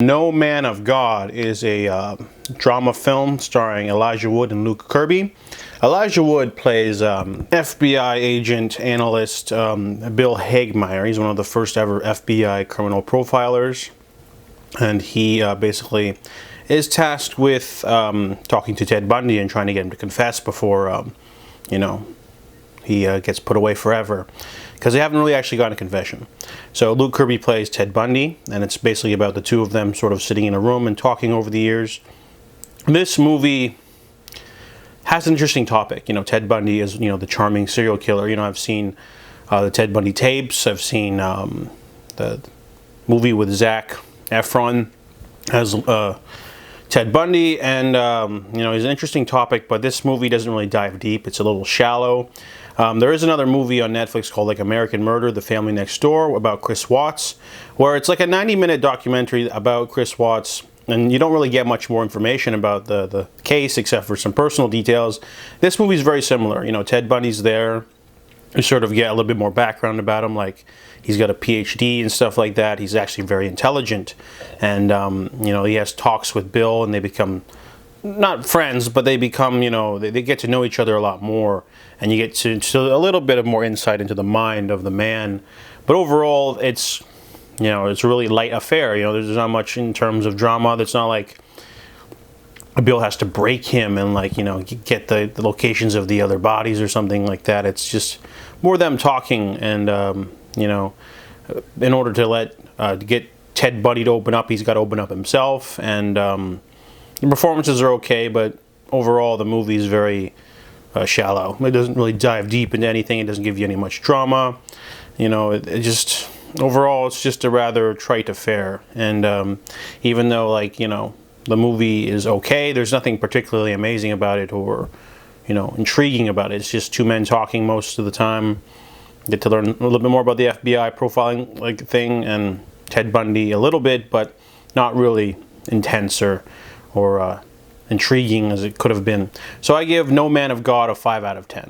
No Man of God is a drama film starring Elijah Wood and Luke Kirby. Elijah Wood plays FBI agent, analyst Bill Hagmaier. He's one of the first ever FBI criminal profilers. And he basically is tasked with talking to Ted Bundy and trying to get him to confess before, he gets put away forever. Because they haven't really actually gotten a confession. So Luke Kirby plays Ted Bundy, and it's basically about the two of them sort of sitting in a room and talking over the years. This movie has an interesting topic. Ted Bundy is, the charming serial killer. I've seen the Ted Bundy tapes. I've seen the movie with Zac Efron as Ted Bundy, and it's an interesting topic, but this movie doesn't really dive deep. It's a little shallow. There is another movie on Netflix called American Murder, The Family Next Door, about Chris Watts, where it's like a 90-minute documentary about Chris Watts, and you don't really get much more information about the case except for some personal details. This movie is very similar. Ted Bundy's there. You sort of get a little bit more background about him, like he's got a PhD and stuff like that. He's actually very intelligent, and he has talks with Bill, and they become not friends, but they become, they get to know each other a lot more, and you get to a little bit of more insight into the mind of the man. But overall, it's it's a really light affair. There's not much in terms of drama. That's not like Bill has to break him and get the locations of the other bodies or something like that. It's just more them talking, and in order to get Ted Bundy to open up, he's got to open up himself, and the performances are okay, but overall the movie is very shallow. It doesn't really dive deep into anything. It doesn't give you any much drama. It just overall it's just a rather trite affair. And even though the movie is okay, there's nothing particularly amazing about it or intriguing about it. It's just two men talking most of the time. Get to learn a little bit more about the FBI profiling thing and Ted Bundy a little bit, but not really intense or intriguing as it could have been. So I give No Man of God a 5 out of 10.